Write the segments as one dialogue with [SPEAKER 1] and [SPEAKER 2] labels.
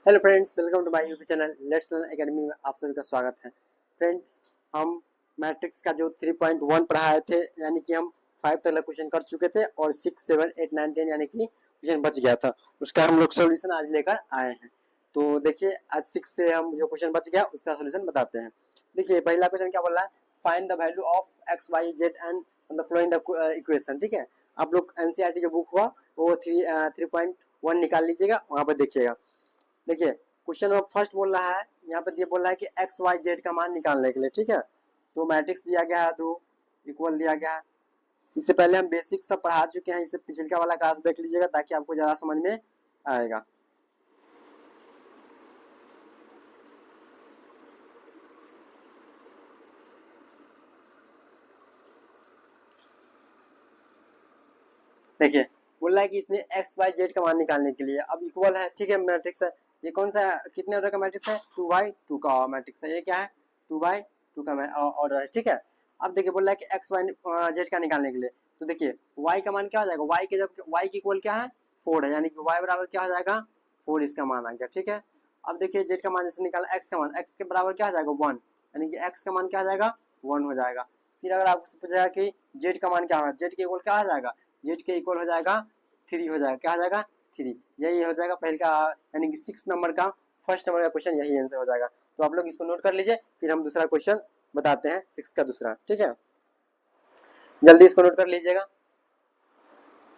[SPEAKER 1] Hello friends, welcome to my YouTube channel let's learn academy में आप सभी का स्वागत है। फ्रेंड्स, हम मैट्रिक्स का जो 3.1 पढ़ाए थे, यानी कि हम 5 तक क्वेश्चन कर चुके थे और 6, 7, 8, 9, 10 यानी कि क्वेश्चन बच गया था, उसका हम लोग सोल्यूशन आज लेकर आए हैं। तो देखिए, आज 6 से हम जो क्वेश्चन बच गया उसका सोल्यूशन बताते हैं। देखिए, पहला क्वेश्चन क्या बोल रहा है, find the value of x y z and मतलब फ्लोइंग द इक्वेशन। ठीक है, आप लोग एनसीईआरटी जो बुक हुआ वो 3.1 निकाल लीजिएगा, वहां पर देखिएगा। देखिए, क्वेश्चन नंबर फर्स्ट बोल रहा है, यहाँ पे ये बोल रहा है कि एक्स वाई जेड का मान निकालने के लिए। ठीक है, तो मैट्रिक्स दिया गया है, दो इक्वल दिया गया है। इससे पहले हम बेसिक सब पढ़ा चुके हैं, इससे पिछले वाला क्लास देख लीजिएगा ताकि आपको ज्यादा समझ में आएगा। देखिए, बोल रहा है कि इसमें एक्स वाई जेड का मान निकालने के लिए अब इक्वल है। ठीक है, मैट्रिक्स है, ये कौन सा कितने ऑर्डर का मैट्रिक्स है, 2/2 का मैट्रिक्स है। ये क्या है, 2/2 का ऑर्डर है। ठीक है, अब देखिए बोल रहा है कि एक्स वाई जेड का निकालने के लिए, तो देखिए वाई का मान क्या हो जाएगा, वाई के जब वाई की इक्वल क्या है 4 है, यानी कि वाई बराबर क्या हो जाएगा 4, इसका मान आ गया। ठीक है, अब देखिए जेड का मान जैसे निकाला, एक्स का मान एक्स के बराबर क्या हो जाएगा 1, यानी कि एक्स का मान क्या हो जाएगा 1 हो जाएगा। फिर अगर आपसे पूछा कि जेड का मान क्या होगा, जेड के इक्वल क्या हो जाएगा, जेड के इक्वल हो जाएगा 3 हो जाएगा। क्या हो जाएगा 3, यही हो जाएगा पहले का, यानी कि 6 नंबर का फर्स्ट नंबर का क्वेश्चन यही आंसर हो जाएगा। तो आप लोग इसको नोट कर लीजिए, फिर हम दूसरा क्वेश्चन बताते हैं 6 का दूसरा। ठीक है, जल्दी इसको नोट कर लीजिएगा।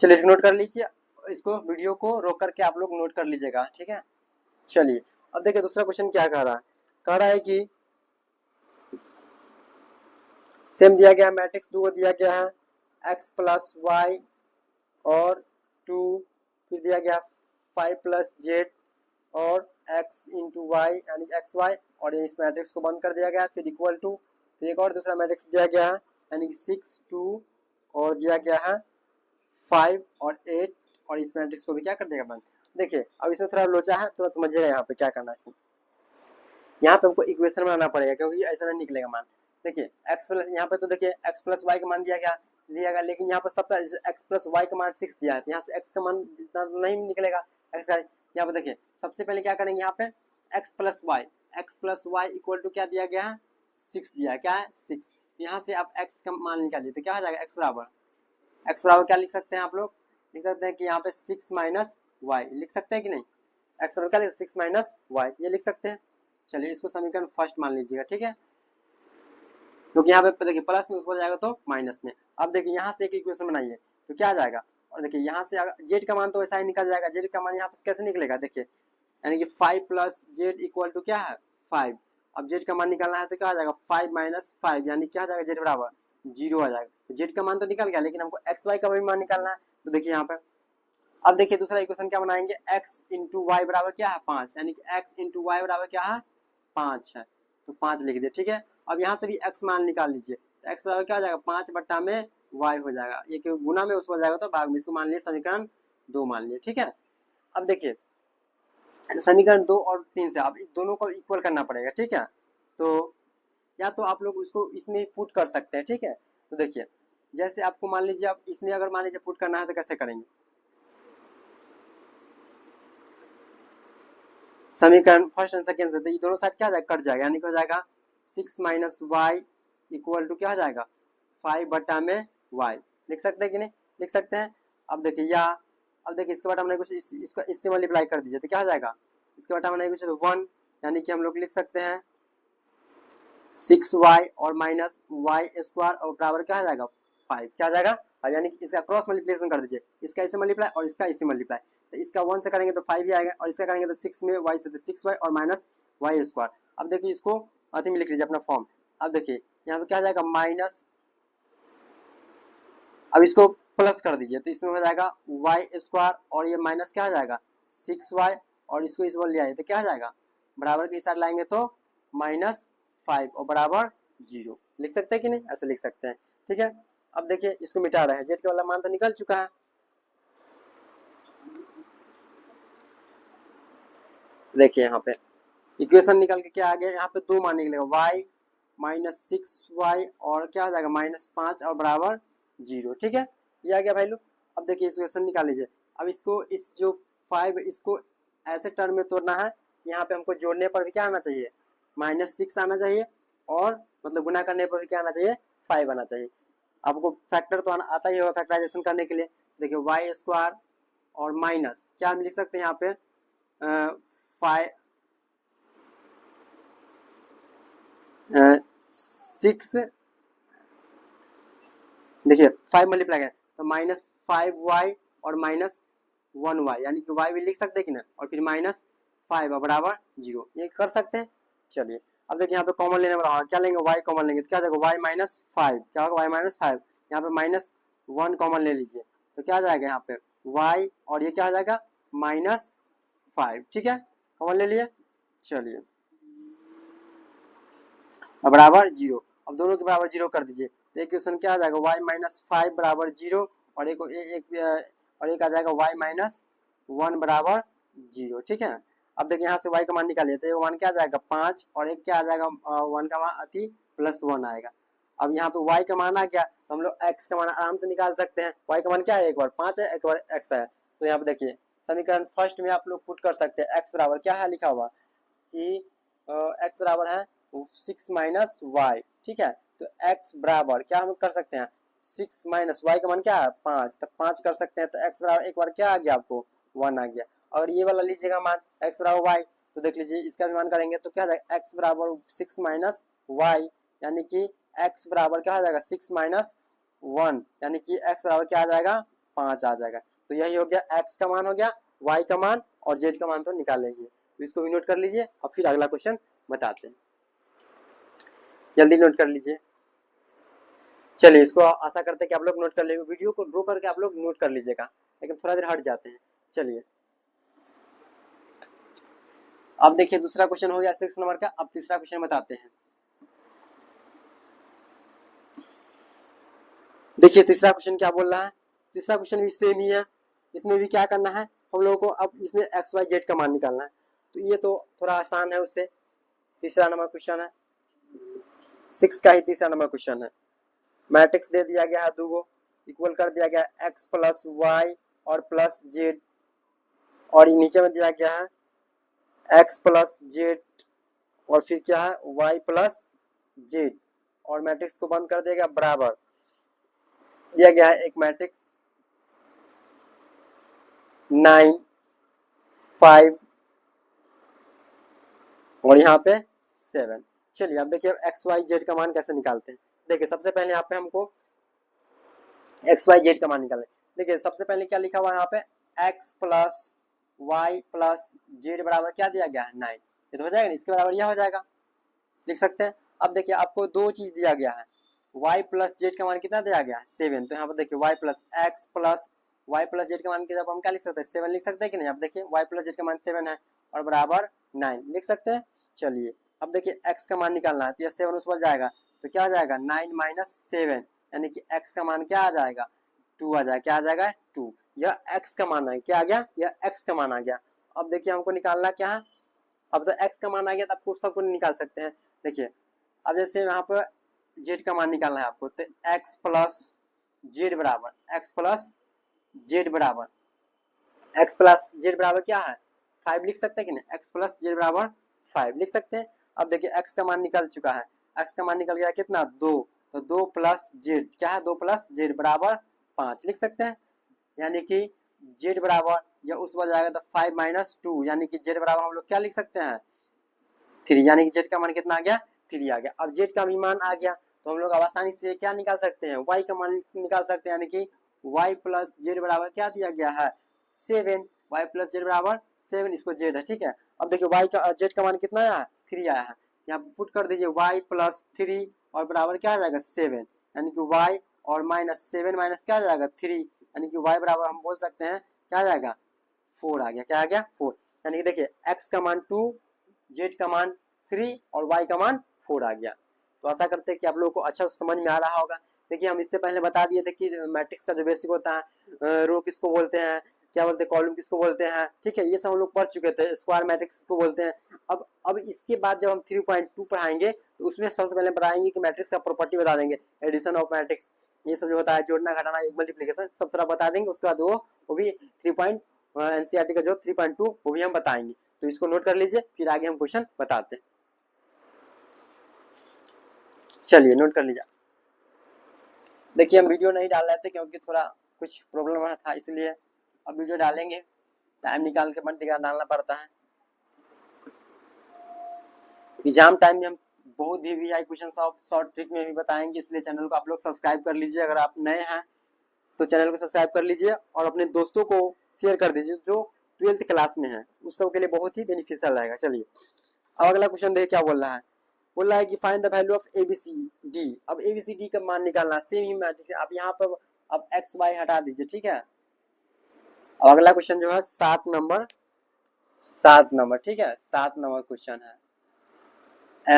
[SPEAKER 1] चलिए इसको नोट कर लीजिए, इसको वीडियो को रोक करके आप लोग नोट कर लीजिएगा। ठीक है, चलिए अब देखिए दूसरा क्वेश्चन क्या कह रहा है, कह रहा है कि सेम दिया गया है, मैट्रिक्स दो दिया गया है, एक्स प्लस वाई और 2, फिर दिया गया 5 प्लस जेड और x इंटू वाई यानी एक्स वाई, और इस मैट्रिक्स को बंद कर दिया गया। फिर इक्वल टू, फिर एक और दूसरा मैट्रिक्स दिया गया है, यानी कि 6, 2 और दिया गया है 5 और 8, और इस मैट्रिक्स को भी क्या कर देगा बंद। देखिए अब इसमें थोड़ा लोचा है, थोड़ा समझिएगा यहाँ पे क्या करना है। यहाँ पे हमको इक्वेशन बनाना पड़ेगा क्योंकि ऐसा नहीं निकलेगा मान। देखिए x प्लस, यहाँ पे तो देखिए x प्लस वाई का मान दिया गया, लेकिन यहाँ पर सबका x प्लस वाई का मान 6 दिया है, तो यहाँ से x का मान जितना तो नहीं निकलेगा x का। यहाँ पे देखिए सबसे पहले क्या करेंगे, यहाँ पे x plus y equal to क्या दिया गया है 6 दिया है, क्या है 6। यहाँ से आप x का मान निकालिए तो क्या हो जाएगा, x बराबर क्या लिख सकते हैं आप लोग, लिख सकते हैं कि यहाँ पे 6 माइनस वाई लिख सकते हैं कि नहीं, x बराबर क्या लिख 6 माइनस वाई, ये लिख सकते हैं। चलिए इसको समीकरण फर्स्ट मान लीजिएगा। ठीक है, क्योंकि यहाँ पे देखिए प्लस में ऊपर जाएगा तो माइनस में। अब देखिए यहाँ से एक इक्वेशन बनाइए तो क्या आ जाएगा, और देखिए यहाँ से जेड का मान तो वैसा ही निकल जाएगा, जेड का मान यहाँ पे कैसे निकलेगा, देखिए यानी कि 5 प्लस जेड इक्वल टू क्या है 5। अब जेड का मान निकालना है तो क्या आ जाएगा 5 माइनस 5, यानी क्या आ जाएगा जेड बराबर 0 आ जाएगा। तो जेड का मान तो निकल गया, लेकिन हमको एक्स वाई का भी मान निकालना है। तो देखिए यहाँ पे अब देखिए दूसरा इक्वेशन क्या बनाएंगे, x इंटू वाई बराबर क्या है 5, यानी कि x इंटू वाई बराबर क्या है 5 है, तो 5 लिख दिए। ठीक है, अब यहाँ से भी x मान निकाल लीजिए, तो x बराबर क्या हो जाएगा 5 बट्टा में y हो जाएगा, ये क्योंकि गुना में उसमें जाएगा तो भाग में, इसको मान लिए समीकरण 2 मान लिए। ठीक है, अब देखिए समीकरण 2 और 3 से आप दोनों को इक्वल करना पड़ेगा। ठीक है, तो या तो आप लोग उसको इसमें पुट कर सकते हैं। ठीक है, तो देखिए जैसे आपको मान लीजिए आप इसमें अगर मान लीजिए पुट करना है तो कैसे करेंगे, समीकरण फर्स्ट एंड सेकंड से तो ये दोनों साइड क्या कट जाएगा, यानी कि हो जाएगा 6 माइनस वाई इक्वल टू क्या हो जाएगा 5 बटा में वाई, लिख सकते हैं कि नहीं, लिख सकते हैं। अब देखिए या अब देखिए इसके बटा हमने कुछ इसको इससे मल्टीप्लाई कर दीजिए तो क्या हो जाएगा, इसके बटा हमने कुछ 1, यानी कि हम लोग लिख सकते हैं 6y और माइनस वाई स्क्वायर और बराबर क्या हो जाएगा 5, क्या हो जाएगा। अब यानी कि इसका क्रॉस मल्टीप्लिकेशन कर दीजिए, इसका इससे मल्टीप्लाई और इसका इससे मल्टीप्लाई, तो इसका 1 से करेंगे तो 5 ही आएगा, और इसका करेंगे तो 6 में y से तो 6y और माइनस वाई स्क्वायर। अब देखिए इसको अति में लिख लीजिए अपना फॉर्म। अब देखिए यहाँ पे क्या हो जाएगा माइनस, अब इसको प्लस कर दीजिए तो इसमें हो जाएगा वाई स्क्वायर और ये माइनस क्या हो जाएगा 6y, और इसको इस बार ले आइए तो क्या हो जाएगा बराबर के साथ लाएंगे तो -5 और बराबर 0, लिख सकते हैं कि नहीं, ऐसे लिख सकते हैं। ठीक है, अब देखिए इसको मिटा रहे हैं, जेड का वाला मान तो निकल चुका है। देखिए यहाँ पे इक्वेशन निकल के क्या आ गया, यहाँ पे 2 मान निकलेगा y -6y और क्या हो जाएगा -5 और बराबर 0। ठीक है, ये आ गया वैल्यू। अब देखिए इक्वेशन निकाल लीजिए, अब इसको इस जो 5 इसको ऐसे टर्म में तोड़ना है यहाँ पे हमको जोड़ने पर भी क्या आना चाहिए, -6 आना चाहिए, और मतलब गुना करने पर भी क्या आना चाहिए, 5 आना चाहिए। आपको फैक्टर तो आता ही होगा फैक्टराइजेशन करने के लिए। देखिए वाई स्क्वायर और माइनस क्या हम लिख सकते हैं यहाँ पे 6, देखिए 5 मल्टीप्लाई करें तो -5y और -1y, यानी कि y भी लिख सकते हैं कि ना, और फिर -5 बराबर 0, ये कर सकते हैं। चलिए अब देखिए यहाँ पे कॉमन लेने वाला होगा, क्या लेंगे, y कॉमन लेंगे तो क्या जाएगा y -5, क्या होगा y -5, यहाँ पे -1 कॉमन ले लीजिए तो क्या जाएगा यहाँ पे y, और ये क्या हो जाएगा -5, ठीक है, कॉमन ले लिए। चलिए बराबर 0, अब दोनों के बराबर 0 कर दीजिए तो एक क्वेश्चन क्या आ जाएगा y -5 बराबर 0, और एक आ जाएगा y -1 बराबर 0, ठीक है। अब देखिए यहाँ से y का मान निकालिए तो मान क्या आ जाएगा 5, और एक क्या आ जाएगा 1 का मान +1 आएगा। अब यहाँ पे y का मान आ गया तो हम लोग x का मान आराम से निकाल सकते हैं। y का मान क्या है, एक बार 5 है, एक बार x है, तो यहाँ पे देखिए समीकरण फर्स्ट में आप लोग पुट कर सकते हैं। x बराबर क्या है, लिखा हुआ कि x बराबर है 6 - y, ठीक है, तो x बराबर क्या हम कर सकते हैं 6 - y का मान क्या है 5, तो 5 कर सकते हैं, तो x बराबर एक बार क्या आ गया आपको 1 आ गया। और ये वाला लीजिएगा मान x बराबर y, तो देख लीजिए इसका भी मान करेंगे तो क्या आ जाएगा x बराबर 6 - y, यानी कि x बराबर क्या आ जाएगा 6 - 1, यानी कि x बराबर क्या आ जाएगा 5 आ जाएगा। तो यही हो गया x का मान हो गया, y का मान और z का मान तो निकाल लीजिए, तो इसको भी नोट कर लीजिए और फिर अगला क्वेश्चन बताते हैं, जल्दी नोट कर लीजिए। चलिए इसको आशा करते हैं कि आप लोग नोट कर लेंगे, वीडियो को रो करके आप लोग नोट कर लीजिएगा, लेकिन थोड़ा देर हट जाते हैं। चलिए अब देखिए दूसरा क्वेश्चन हो गया 6 नंबर का, अब तीसरा क्वेश्चन बताते हैं। देखिए तीसरा क्वेश्चन क्या बोल रहा है, तीसरा क्वेश्चन भी सेम ही है, इसमें भी क्या करना है हम लोगों को, अब इसमें एक्स वाई जेड का मान निकालना है, तो ये तो थोड़ा आसान है उससे। तीसरा नंबर क्वेश्चन है 6 का ही तीसरा नंबर क्वेश्चन है। मैट्रिक्स दे दिया गया है दूगो, इक्वल कर दिया गया x प्लस वाई और प्लस जेड, और नीचे में दिया गया है x प्लस जेड और फिर क्या है y प्लस जेड, और मैट्रिक्स को बंद कर देगा बराबर दिया गया है एक मैट्रिक्स 9 5 और यहाँ पे 7। चलिए अब देखिए एक्स वाई जेड का मान कैसे निकालते हैं। देखिए सबसे पहले यहाँ पे हमको एक्स वाई जेड का मान निकालना है। देखिए सबसे पहले क्या लिखा हुआ है यहाँ पे x plus y plus z बराबर क्या दिया गया है 9, ये तो हो जाएगा ना, इसके बराबर यह हो जाएगा, लिख सकते हैं। अब देखिए आपको दो चीज दिया गया है, y प्लस जेड का मान कितना दिया गया है 7, तो यहाँ पर देखिए y plus x plus y plus z का मान जब हम क्या लिख सकते हैं 7 लिख सकते हैं कि नहीं। अब देखिए y प्लस जेड का मान 7 है और बराबर 9 लिख सकते हैं। चलिए अब देखिए x का मान निकालना है, तो यह 7 उस पर जाएगा तो क्या आ जाएगा 9 माइनस 7, यानी कि x का मान क्या आ जाएगा 2 आ जाएगा, क्या आ जाएगा 2, यह x का मान है, क्या आ गया यह x का मान आ गया। अब देखिए हमको निकालना क्या है, अब तो x का मान आ गया तो आपको सबको निकाल सकते हैं। देखिए अब जैसे यहाँ पर जेड का मान निकालना है आपको, तो x प्लस जेड बराबर x प्लस जेड बराबर x प्लस जेड बराबर क्या है 5 लिख सकते हैं कि नहीं, x प्लस जेड बराबर 5 लिख सकते हैं। अब देखिए x का मान निकल चुका है, x का मान निकल गया कितना 2, तो 2 प्लस जेड क्या है 2 प्लस जेड बराबर 5 लिख सकते हैं, यानी कि जेड बराबर या उस पर जाएगा तो 5 माइनस 2, यानी कि जेड बराबर हम लोग क्या लिख सकते हैं 3, यानी कि जेड का मान कितना आ गया 3 आ गया। अब जेड का भी मान आ गया तो हम लोग अब आसानी से क्या निकाल सकते हैं y का मान निकाल सकते हैं, यानी कि y प्लस जेड बराबर क्या दिया गया है 7, y प्लस जेड बराबर 7, इसको जेड है, ठीक है। अब देखिए y का जेड का मान कितना आया है 3 आया है, यहाँ पुट कर दीजिए y प्लस 3 और बराबर क्या आ जाएगा 7, यानी कि y और माइनस 7 माइनस क्या आ जाएगा 3, यानी कि y बराबर हम बोल सकते हैं क्या आ जाएगा 4 आ गया, क्या आ गया 4, यानी कि देखिए x का मान 2, जेड का मान 3 और y का मान 4 आ गया। तो आशा करते हैं कि आप लोगों को अच्छा समझ में आ रहा होगा। देखिए हम इससे पहले बता दिए थे कि मैट्रिक्स का जो बेसिक होता है रो किसको बोलते हैं, क्या बोलते हैं कॉलम किसको बोलते हैं, ठीक है, ये सब हम लोग पढ़ चुके थे, स्क्वायर मैट्रिक्स को बोलते हैं। अब इसके बाद जब हम 3.2 पढ़ाएंगे तो उसमें सबसे पहले बताएंगे कि मैट्रिक्स का प्रॉपर्टी बता देंगे, एडिशन ऑफ मैट्रिक्स, ये सब जो होता है जोड़ना घटाना एक मल्टीप्लिकेशन सब थोड़ा बता देंगे। उसके बाद वो भी 3 एनसीईआरटी का जो 3.2 वो भी हम बताएंगे। तो इसको नोट कर लीजिए, फिर आगे हम क्वेश्चन बताते हैं। चलिए नोट कर लीजिए। देखिए हम वीडियो नहीं डाल रहे थे क्योंकि थोड़ा कुछ प्रॉब्लम था, इसलिए अब वीडियो डालेंगे, टाइम निकाल के मन डालना पड़ता है। एग्जाम टाइम में हम बहुत VVI क्वेश्चन शॉर्ट ट्रिक में भी बताएंगे, इसलिए चैनल को आप लोग सब्सक्राइब कर लीजिए। अगर आप नए हैं तो चैनल को सब्सक्राइब कर लीजिए और अपने दोस्तों को शेयर कर दीजिए जो 12th क्लास में है, उस सब के लिए बहुत ही बेनिफिशियल रहेगा। चलिए अब अगला क्वेश्चन देखिए क्या बोल रहा है। बोल रहा है कि find the value of ABCD। अब ABCD का मान निकालना, सेम ही मैट्रिक्स है। आप यहाँ पर अब एक्स वाई हटा दीजिए, ठीक है। अब अगला क्वेश्चन जो है 7 नंबर, ठीक है, 7 नंबर क्वेश्चन है। A,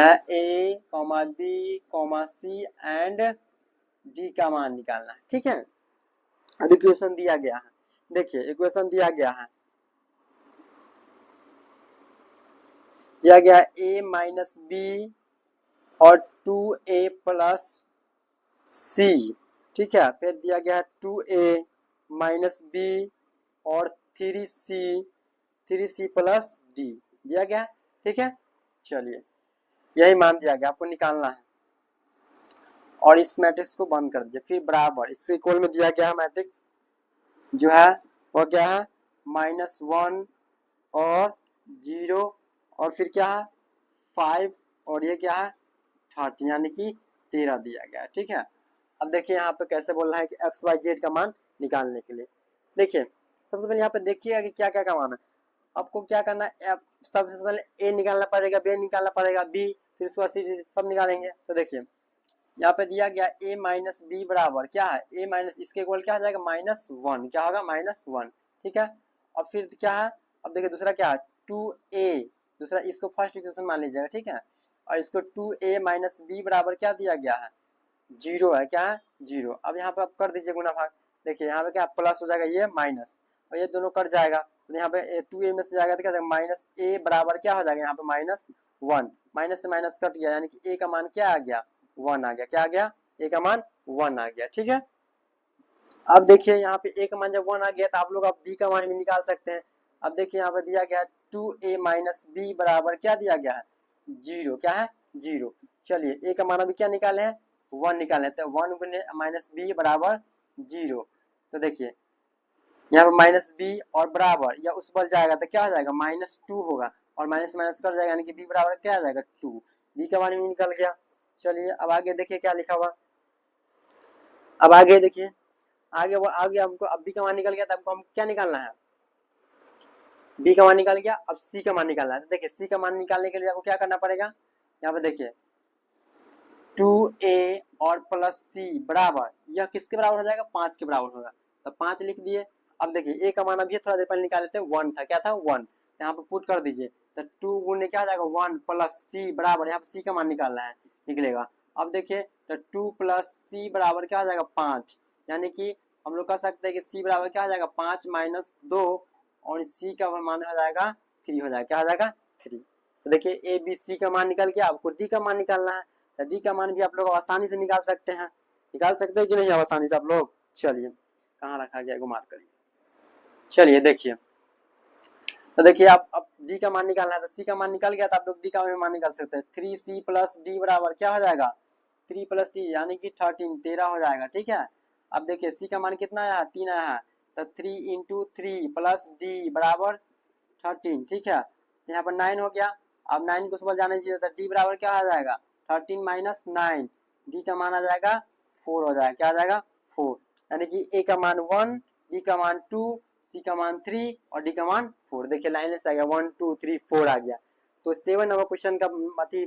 [SPEAKER 1] B, C and D का मान निकालना है, ठीक है। अब इक्वेशन दिया गया है, देखिए इक्वेशन दिया गया है A माइनस बी और 2A प्लस C, ठीक है। फिर दिया गया है 2A माइनस बी और 3C प्लस D दिया गया, ठीक है। चलिए यही मान दिया गया, आपको निकालना है और इस मैट्रिक्स को बंद कर दीजिए। फिर बराबर इससे इक्वल में दिया गया है मैट्रिक्स जो है वो क्या है -1 और 0 और फिर क्या है 5 और ये क्या है 30 यानी कि 13 दिया गया है, ठीक है। अब देखिए यहाँ पे कैसे बोल रहा है कि एक्स वाई जेड का मान निकालने के लिए। देखिए सबसे पहले यहाँ पे देखिएगा कि क्या क्या का मान है। आपको क्या करना है, सबसे पहले ए निकालना पड़ेगा, बी निकालना पड़ेगा, बी फिर उसके बाद सी सब निकालेंगे। तो देखिए यहाँ पे दिया गया a माइनस बी बराबर क्या है a माइनस, इसके इक्वल क्या हो जाएगा -1, क्या होगा -1, ठीक है। और फिर क्या है, अब देखिए दूसरा क्या है 2a, दूसरा इसको फर्स्ट इक्वेशन मान लीजिएगा, ठीक है। और इसको 2a माइनस बी बराबर क्या दिया गया है 0 है, क्या है 0। अब यहाँ पे आप कर दीजिए गुना भाग, देखिए यहाँ पे क्या प्लस हो जाएगा ये माइनस और ये दोनों कट जाएगा, तो यहाँ पे 2a में से जाएगा तो क्या जाएगा माइनस a बराबर क्या हो जाएगा यहाँ पे -1, माइनस से माइनस कट गया यानी कि a का मान क्या आ गया 1 आ गया, क्या आ गया a का मान 1 आ गया, ठीक है। अब देखिए यहाँ पे a का मान जब 1 आ गया तो आप लोग अब b का मान भी निकाल सकते हैं। अब देखिए यहाँ पे दिया गया 2a माइनस बी बराबर क्या दिया गया है 0, क्या है 0। चलिए a का मान अभी क्या निकाले हैं 1 निकाले, तो 1 गुने माइनस बी बराबर 0। तो देखिए यहाँ पे माइनस बी और बराबर या उस पर जाएगा तो क्या हो जाएगा -2 होगा और माइनस माइनस कर जाएगा यानी कि b बराबर क्या आ जाएगा 2, b का मान भी निकल गया। चलिए अब आगे देखिए क्या लिखा हुआ। अब आगे देखिए आगे वो आगे हमको अब b का मान निकल गया, तो हमको हम क्या निकालना है b का मान निकल गया, अब c का मान निकालना है। तो देखिए c का मान निकालने के लिए आपको क्या करना पड़ेगा, यहाँ पे देखिए 2a और प्लस c बराबर यह किसके बराबर हो जाएगा 5 के बराबर होगा, तो 5 लिख दिए। अब देखिए a का मान अभी थोड़ा देर पहले निकाले थे 1 था, क्या था 1, यहाँ पे पुट कर दीजिए तो 2 गुने क्या हो जाएगा 1 प्लस c बराबर, यहाँ पे c का मान निकालना है निकलेगा। अब देखिए तो 2 प्लस c बराबर क्या हो जाएगा 5, यानी कि हम लोग कह सकते हैं कि c बराबर क्या हो जाएगा 5 माइनस 2 और c का मान हो जाएगा 3 हो जाएगा, क्या हो जाएगा 3। तो देखिए a b c का मान निकल गया, आपको d का मान निकालना है, तो d का मान भी आप लोग आसानी से निकाल सकते हैं कि नहीं आसानी से आप लोग। चलिए कहाँ रखा गया को मार्क करिए। चलिए देखिए तो देखिए आप अब d का मान निकालना है, तो c का मान निकल गया तो आप लोग d का मान निकाल सकते हैं। 3c प्लस d बराबर क्या हो जाएगा 3 प्लस d यानी कि 13 हो जाएगा, ठीक है। अब देखिए c का मान कितना आया है 3 आया है, तो 3 इंटू 3 प्लस d बराबर 13, ठीक है। यहाँ पर 9 हो गया, अब 9 को सुबह जाने चाहिए तो d बराबर क्या आ जाएगा 13 माइनस 9, d का मान आ जाएगा 4 हो जाएगा, क्या आ जाएगा 4, यानी कि a का मान 1, d का मान 2, c का मान 3 और d का मान 4। देखिए लाइन से आ गया 1 2 3 4 आ गया। तो 7 नंबर क्वेश्चन का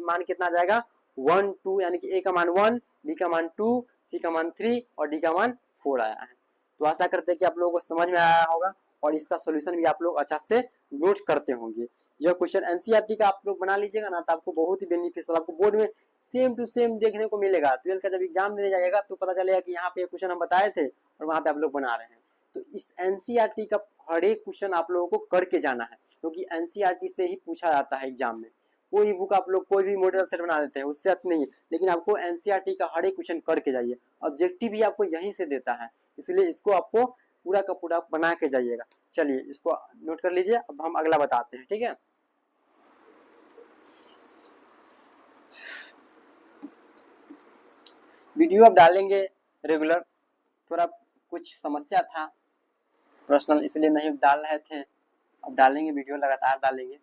[SPEAKER 1] मान कितना आ जाएगा 1 2, यानी कि a का मान 1, b का मान 2, c का मान 3 और d का मान 4 आया है। तो आशा करते हैं कि आप लोगों को समझ में आया होगा और इसका सॉल्यूशन भी आप लोग अच्छा से नोट करते होंगे। यह क्वेश्चन एनसीईआरटी का आप लोग बना लीजिएगा ना, तो आपको बहुत ही बेनिफिशियल, आपको बोर्ड में सेम टू सेम देखने को मिलेगा। 12th का जब एग्जाम देने जाएगा तो पता चलेगा कि यहाँ पे क्वेश्चन हम बताए थे और वहाँ पे आप लोग बना रहे हैं। तो इस एनसीईआरटी का हर एक क्वेश्चन आप लोगों को करके जाना है, क्योंकि एनसीईआरटी से ही पूछा जाता है एग्जाम में। कोई बुक आप लोग कोई भी मॉडल सेट बना देते हैं उससे अच्छा नहीं है, लेकिन आपको एनसीईआरटी का हर एक क्वेश्चन करके जाइए। ऑब्जेक्टिव भी आपको यहीं से देता है, इसलिए इसको आपको पूरा का पूरा बना के जाइएगा। चलिए इसको नोट कर लीजिए, अब हम अगला बताते हैं, ठीक है। वीडियो अब डालेंगे रेगुलर, थोड़ा कुछ समस्या था पर्सनल, इसलिए नहीं डाल रहे थे, अब डालेंगे वीडियो, लगातार डालेंगे।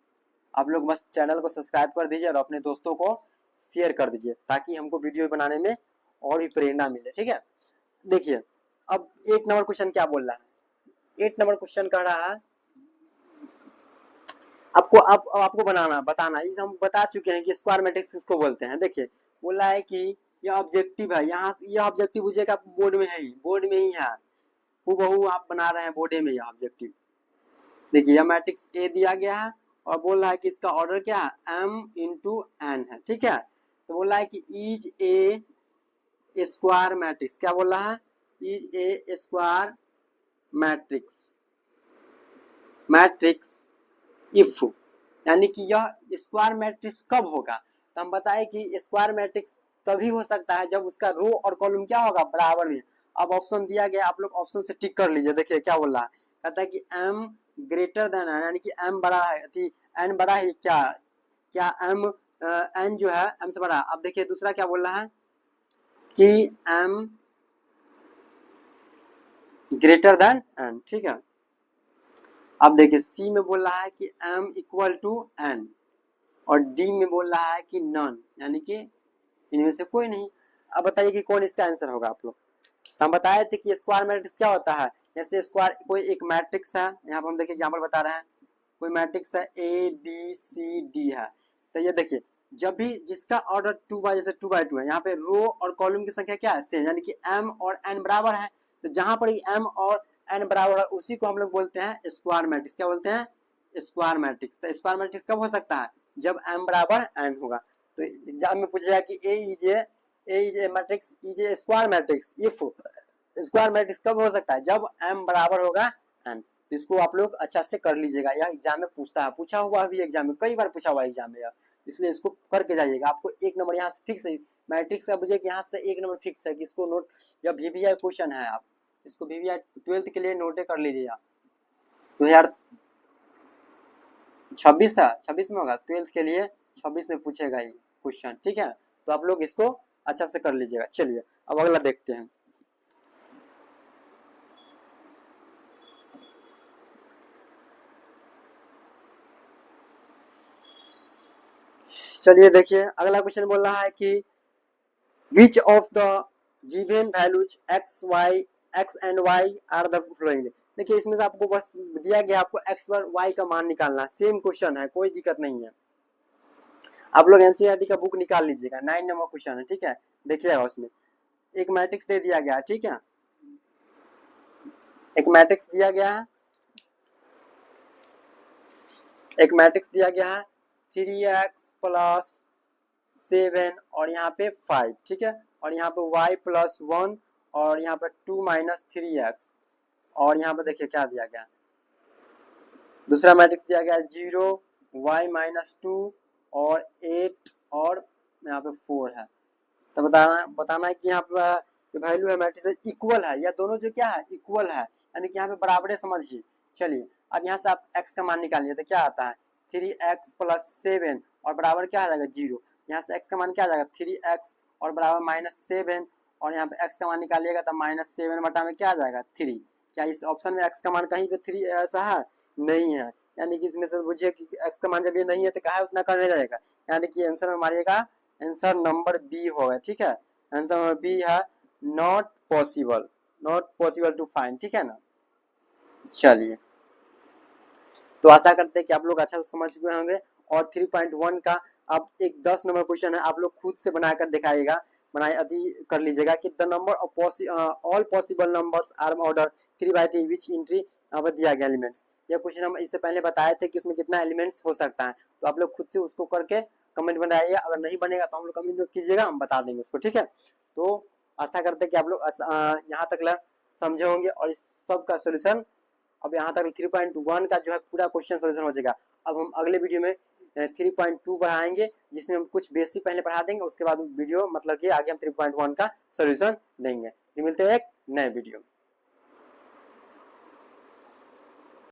[SPEAKER 1] आप लोग बस चैनल को सब्सक्राइब कर दीजिए और अपने दोस्तों को शेयर कर दीजिए ताकि हमको वीडियो बनाने में और भी प्रेरणा मिले, ठीक है। देखिए अब 8 नंबर क्वेश्चन क्या बोल रहा है। 8 नंबर क्वेश्चन कह रहा है आपको बताना इस हम बता चुके हैं कि स्क्वायर मैट्रिक्स किसको बोलते हैं। देखिए बोला है कि यह ऑब्जेक्टिव है, यहाँ यह ऑब्जेक्टिव बुझेगा बोर्ड में है, बोर्ड में ही है, हूबहू आप बना रहे हैं बोर्ड में यह ऑब्जेक्टिव। देखिए यह मैट्रिक्स ए दिया गया है और बोल रहा है कि इसका ऑर्डर क्या है, m इंटू एन है, ठीक है। तो बोल रहा है कि इज ए स्क्वायर मैट्रिक्स, क्या बोल रहा है, is a square matrix if, यानी कि यह स्क्वायर मैट्रिक्स कब होगा। तो हम बताए कि स्क्वायर मैट्रिक्स तभी हो सकता है जब उसका रो और कॉलम क्या होगा, बराबर में। अब ऑप्शन दिया गया, आप लोग ऑप्शन से टिक कर लीजिए। देखिए क्या बोल रहा है, कहता है कि m ग्रेटर देन है, यानी कि m बड़ा है, n बड़ा है, क्या m n जो है m से बड़ा। अब देखिए दूसरा क्या बोल रहा है कि m ग्रेटर देन n, ठीक है। अब देखिए सी में बोल रहा है कि m इक्वल टू n और डी में बोल रहा है कि नन, यानी कि इनमें से कोई नहीं। अब बताइए कि कौन इसका आंसर होगा आप लोग। तो हम बताए थे कि स्क्वायर मैट्रिक्स क्या होता है, जैसे स्क्वायर कोई एक मैट्रिक्स है, यहाँ पर हम देखिए एग्जाम्पल बता रहे हैं, कोई मैट्रिक्स है ए बी सी डी है। तो ये देखिए जब भी जिसका ऑर्डर 2 बाय जैसे 2 बाय 2 है, यहाँ पे रो और कॉलम की संख्या क्या है, सेम, यानी कि m और n बराबर है। तो जहां पर m और n बराबर है उसी को हम लोग बोलते हैं स्क्वायर मैट्रिक्स। क्या बोलते हैं, स्क्वायर मैट्रिक्स। तो स्क्वायर मैट्रिक्स कब हो सकता है, जब m बराबर n होगा। तो एग्जाम में पूछा जाए कि A is a matrix is a square matrix if, square matrix कब हो सकता है, जब m बराबर होगा n। तो इसको आप लोग अच्छा से कर लीजिएगा, यह एग्जाम में पूछा हुआ भी एग्जाम में, कई बार पूछा हुआ एग्जाम में, इसलिए इसको करके जाइएगा। आपको 1 नंबर यहाँ से फिक्स है, मैट्रिक्स का बुझे कि यहाँ से 1 नंबर फिक्स है कि इसको नोट, या VVI क्वेश्चन है, आप इसको VVI 12th के लिए नोटे कर लीजिए आप। 2026 है, 26 में होगा 12th के लिए, 26 में पूछेगा ये क्वेश्चन, ठीक है। तो आप लोग इसको अच्छा से कर लीजिएगा। चलिए अब अगला देखते हैं। चलिए देखिए अगला क्वेश्चन बोल रहा है कि which of the given values x and y are the following। देखिए इसमें से आपको बस दिया गया, आपको x और y का मान निकालना, सेम क्वेश्चन है, कोई दिक्कत नहीं है। आप लोग एनसीईआरटी का बुक निकाल लीजिएगा, 9 नंबर क्वेश्चन है, ठीक है। देखिएगा उसमें एक मैट्रिक्स दे दिया गया, ठीक है, एक मैट्रिक्स दिया गया है, एक मैट्रिक्स दिया गया है 3x प्लस 7 और यहाँ पे 5, ठीक है, और यहाँ पे y प्लस 1 और यहाँ पे 2 माइनस 3x, और यहाँ पे देखिए क्या दिया गया, दूसरा मैट्रिक्स दिया गया 0 y माइनस 2 और 8 और यहाँ पे 4 है। तो बताना है कि यहाँ पे जो वैल्यू है मैट्रिक्स इक्वल है, या दोनों जो क्या है इक्वल है, यानी कि यहाँ पे बराबर समझिए। चलिए अब यहाँ से आप x का मान निकालिए, तो क्या आता है 3x प्लस 7 और बराबर क्या आ जाएगा 0। यहाँ से x का मान क्या आ जाएगा 3x और बराबर -7, और यहाँ पे x का मान निकालिएगा तो -7 बटा में क्या आ जाएगा 3। क्या इस ऑप्शन में x का मान कहीं पे 3 ऐसा है, नहीं है, यानी कि इसमें से बुझिए कि x का मान जब ये नहीं है तो कहा उतना करने जाएगा, यानी कि आंसर में मारिएगा, आंसर नंबर बी होगा, ठीक है। आंसर नंबर बी है नॉट पॉसिबल टू फाइंड, ठीक है ना। चलिए तो आशा करते हैं कि आप लोग अच्छा से समझ चुके होंगे। और 3.1 का अब एक 10 नंबर क्वेश्चन है, आप लोग खुद से बनाकर दिखाइएगा, कर लीजिएगा कि the number of all possible numbers are order 3/3 which entry दिया गया एलिमेंट्स। यह क्वेश्चन हम इससे पहले बताए थे कि उसमें कितना एलिमेंट्स हो सकता है, तो आप लोग खुद से उसको करके कमेंट बनाइए, अगर नहीं बनेगा तो हम लोग कमेंट में कीजिएगा, हम बता देंगे उसको, ठीक है। तो आशा करते हैं कि आप लोग यहाँ तक समझे होंगे और इस सब का सोल्यूशन अब यहाँ तक 3.1 का जो है पूरा क्वेश्चन सोल्यूशन हो जाएगा। अब हम अगले वीडियो में 3.2 बढ़ाएंगे, जिसमें हम कुछ बेसिक पहले पढ़ा देंगे, उसके बाद वीडियो मतलब कि आगे हम 3.1 का सोल्यूशन देंगे। मिलते हैं एक नए वीडियो में।